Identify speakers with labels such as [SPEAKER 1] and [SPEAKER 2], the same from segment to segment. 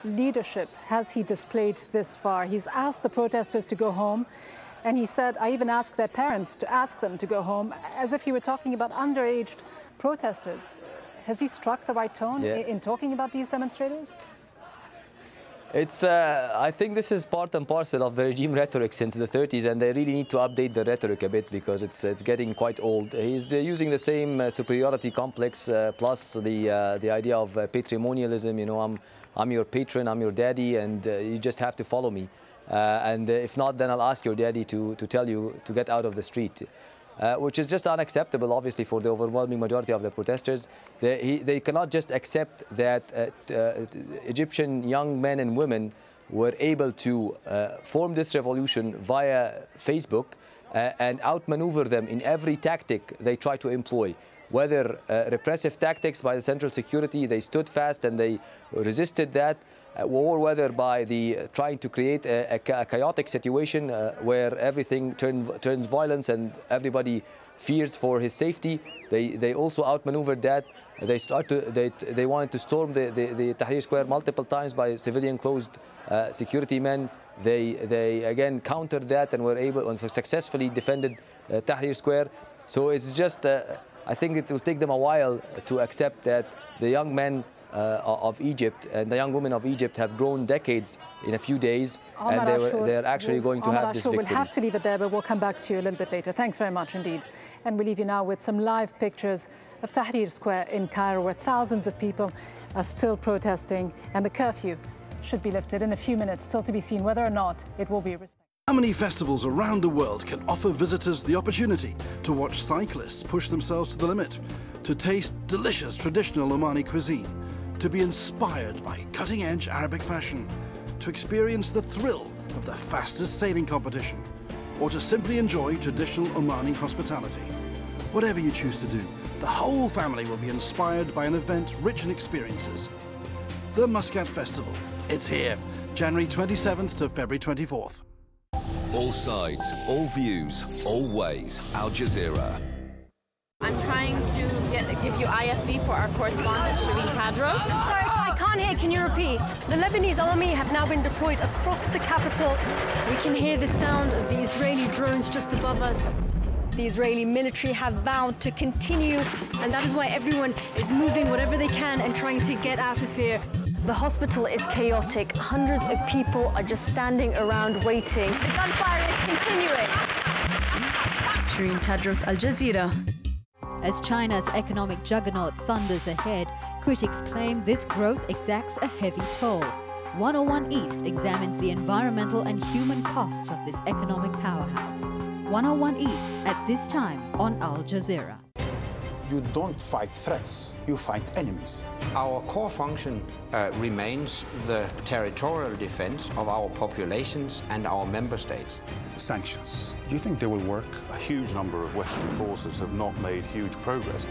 [SPEAKER 1] leadership has he displayed this far? He's asked the protesters to go home, and he said, I even asked their parents to ask them to go home, as if he were talking about underage protesters. Has he struck the right tone in talking about these demonstrators?
[SPEAKER 2] It's, I think this is part and parcel of the regime rhetoric since the 30s, and they really need to update the rhetoric a bit because it's getting quite old. He's using the same superiority complex plus the idea of patrimonialism. You know, I'm your patron, I'm your daddy, and you just have to follow me. And if not, then I'll ask your daddy to tell you to get out of the street. Which is just unacceptable, obviously, for the overwhelming majority of the protesters. They cannot just accept that Egyptian young men and women were able to form this revolution via Facebook and outmaneuver them in every tactic they try to employ. Whether repressive tactics by the central security, they stood fast and they resisted that, or whether by trying to create a chaotic situation where everything turns violence and everybody fears for his safety. They also outmaneuvered that. They wanted to storm the Tahrir Square multiple times by civilian closed security men. They again countered that and were able and successfully defended Tahrir Square. So it's just I think it will take them a while to accept that the young men of Egypt and the young women of Egypt have grown decades in a few days, and they're actually going to have this victory.
[SPEAKER 1] We'll have to leave it there, but we'll come back to you a little bit later. Thanks very much indeed. And we leave you now with some live pictures of Tahrir Square in Cairo, where thousands of people are still protesting, and the curfew should be lifted in a few minutes, still to be seen whether or not it will be respected.
[SPEAKER 3] How many festivals around the world can offer visitors the opportunity to watch cyclists push themselves to the limit, to taste delicious traditional Omani cuisine, to be inspired by cutting-edge Arabic fashion, to experience the thrill of the fastest sailing competition, or to simply enjoy traditional Omani hospitality? Whatever you choose to do, the whole family will be inspired by an event rich in experiences. The Muscat Festival. It's here, January 27th to February 24th.
[SPEAKER 4] All sides, all views, all ways. Al Jazeera.
[SPEAKER 5] I'm trying to give you IFB for our correspondent, Shireen Tadros.
[SPEAKER 6] Sorry, I can't hear. Can you repeat? The Lebanese army have now been deployed across the capital. We can hear the sound of the Israeli drones just above us. The Israeli military have vowed to continue, and that is why everyone is moving whatever they can and trying to get out of here. The hospital is chaotic. Hundreds of people are just standing around waiting. The gunfire is continuing.
[SPEAKER 7] Shireen Tadros, Al Jazeera.
[SPEAKER 8] As China's economic juggernaut thunders ahead, critics claim this growth exacts a heavy toll. 101 East examines the environmental and human costs of this economic powerhouse. 101 East at this time on Al Jazeera.
[SPEAKER 9] You don't fight threats, you fight enemies.
[SPEAKER 10] Our core function remains the territorial defense of our populations and our member states.
[SPEAKER 9] Sanctions, do you think they will work? A huge number of Western forces have not made huge progress.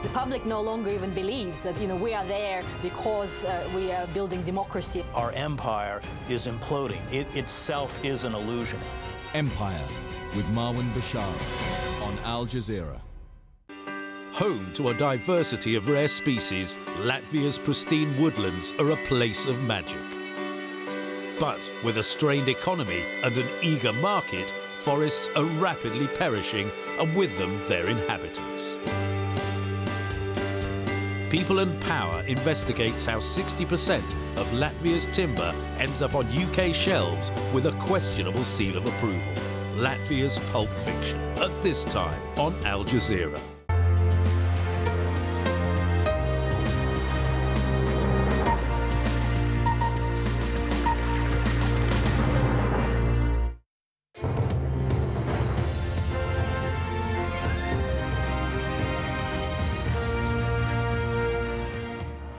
[SPEAKER 11] The public no longer even believes that, we are there because we are building democracy.
[SPEAKER 12] Our empire is imploding. It itself is an illusion.
[SPEAKER 13] Empire with Marwan Bashar on Al Jazeera.
[SPEAKER 14] Home to a diversity of rare species, Latvia's pristine woodlands are a place of magic. But with a strained economy and an eager market, forests are rapidly perishing, and with them their inhabitants. People and Power investigates how 60% of Latvia's timber ends up on UK shelves with a questionable seal of approval. Latvia's pulp fiction, at this time on Al Jazeera.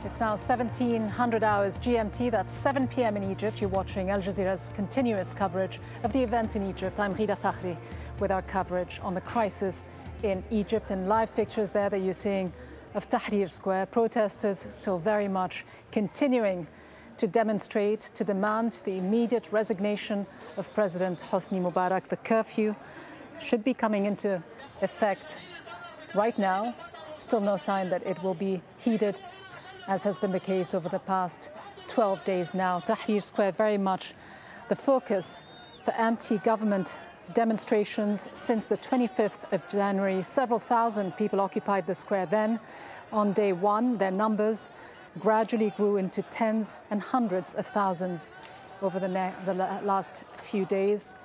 [SPEAKER 1] It's now 1700 hours GMT, that's 7 p.m. in Egypt. You're watching Al Jazeera's continuous coverage of the events in Egypt. I'm Rida Fakhri with our coverage on the crisis in Egypt, and live pictures there that you're seeing of Tahrir Square. Protesters still very much continuing to demonstrate, to demand the immediate resignation of President Hosni Mubarak. The curfew should be coming into effect right now. Still no sign that it will be heeded, as has been the case over the past 12 days now. Tahrir Square very much the focus for anti-government demonstrations since the 25th of January. Several thousand people occupied the square then. On day one, their numbers gradually grew into tens and hundreds of thousands over the last few days.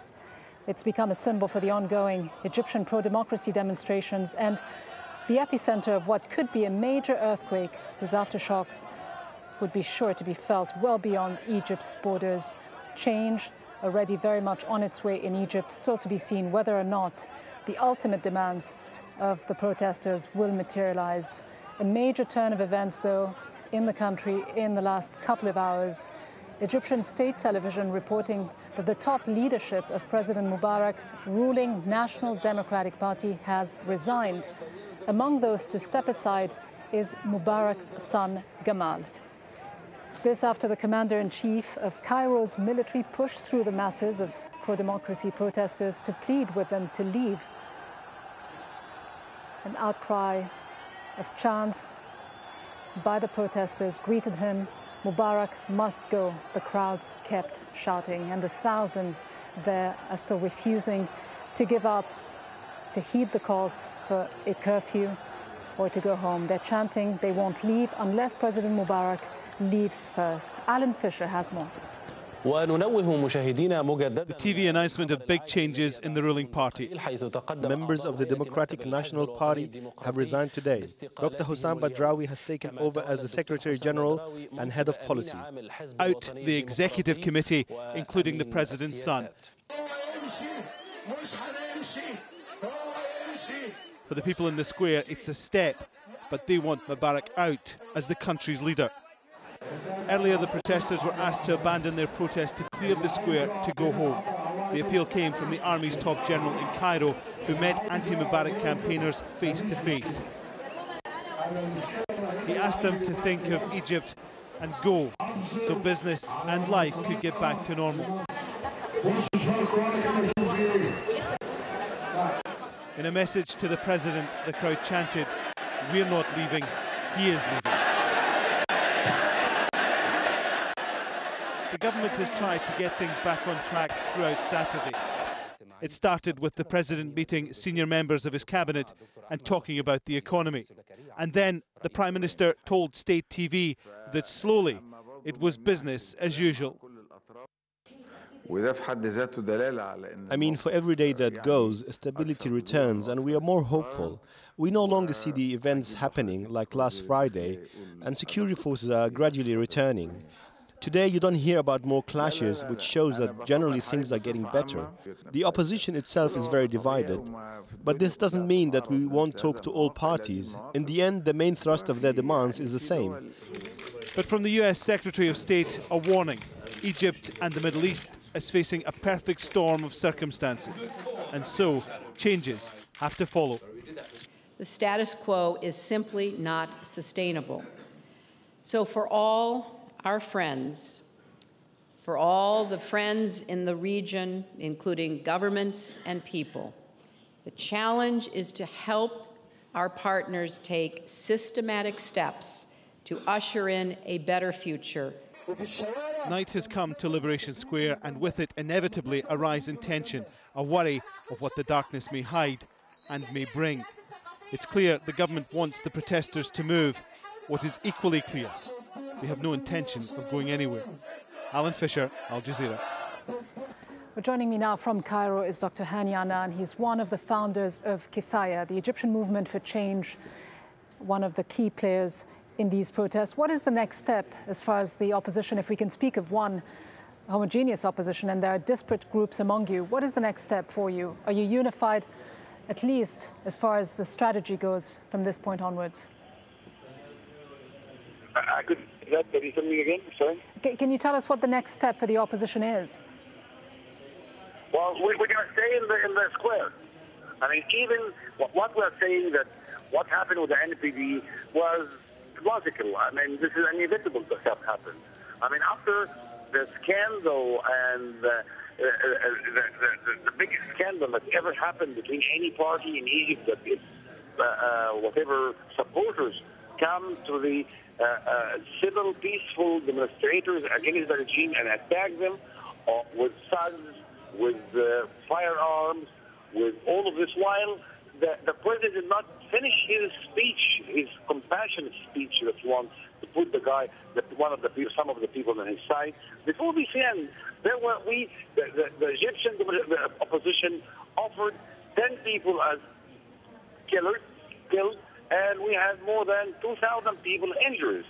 [SPEAKER 1] It's become a symbol for the ongoing Egyptian pro-democracy demonstrations and the epicenter of what could be a major earthquake whose aftershocks would be sure to be felt well beyond Egypt's borders. Change already very much on its way in Egypt, still to be seen whether or not the ultimate demands of the protesters will materialize. A major turn of events, though, in the country in the last couple of hours. Egyptian state television reporting that the top leadership of President Mubarak's ruling National Democratic Party has resigned. Among those to step aside is Mubarak's son, Gamal. This after the commander-in-chief of Cairo's military pushed through the masses of pro-democracy protesters to plead with them to leave. An outcry of chants by the protesters greeted him. Mubarak must go, the crowds kept shouting, and the thousands there are still refusing to give up, to heed the calls for a curfew or to go home. They're chanting they won't leave unless President Mubarak leaves first. Alan Fisher has more.
[SPEAKER 15] The TV announcement of big changes in the ruling party.
[SPEAKER 16] Members of the Democratic National Party have resigned today. Dr. Hossam Badrawi has taken over as the Secretary General and Head of Policy.
[SPEAKER 15] Out the Executive Committee, including the President's son. For the people in the square, it's a step, but they want Mubarak out as the country's leader. Earlier, the protesters were asked to abandon their protest to clear the square to go home. The appeal came from the army's top general in Cairo, who met anti-Mubarak campaigners face to face. He asked them to think of Egypt and go, so business and life could get back to normal. In a message to the president, the crowd chanted, "We're not leaving, he is leaving." The government has tried to get things back on track throughout Saturday. It started with the president meeting senior members of his cabinet and talking about the economy. And then the Prime Minister told state TV that slowly it was business as usual.
[SPEAKER 16] I mean, for every day that goes, stability returns and we are more hopeful. We no longer see the events happening like last Friday, and security forces are gradually returning. Today you don't hear about more clashes, which shows that generally things are getting better. The opposition itself is very divided, but this doesn't mean that we won't talk to all parties. In the end, the main thrust of their demands is the same.
[SPEAKER 15] But from the US Secretary of State, a warning. Egypt and the Middle East is facing a perfect storm of circumstances, and so changes have to follow.
[SPEAKER 17] The status quo is simply not sustainable. So for all our friends, for all the friends in the region, including governments and people, the challenge is to help our partners take systematic steps to usher in a better future.
[SPEAKER 15] Night has come to Liberation Square, and with it inevitably a rise in tension, a worry of what the darkness may hide and may bring. It's clear the government wants the protesters to move. What is equally clear, they have no intention of going anywhere. Alan Fisher, Al Jazeera.
[SPEAKER 1] Well, joining me now from Cairo is Dr. Hani Annan. He's one of the founders of Kifaya, the Egyptian movement for change, one of the key players in these protests. What is the next step as far as the opposition, if we can speak of one homogeneous opposition and there are disparate groups among you? What is the next step for you? Are you unified, at least as far as the strategy goes from this point onwards?
[SPEAKER 18] Can you tell me again? Sorry?
[SPEAKER 1] Can you tell us what the next step for the opposition is?
[SPEAKER 18] Well, we're going to stay in the square. I mean, even what we're saying that what happened with the NPD was logical. I mean, this is inevitable to have happened. I mean, after the scandal and the biggest scandal that ever happened between any party in Egypt, that is, whatever supporters come to the civil, peaceful demonstrators against the regime and attack them with thugs, with firearms, with all of this, while the president did not finish his speech, his compassionate speech that he wants to put the guy, some of the people on his side. Before we end, the Egyptian opposition offered 10 people as killed, and we had more than 2,000 people injured.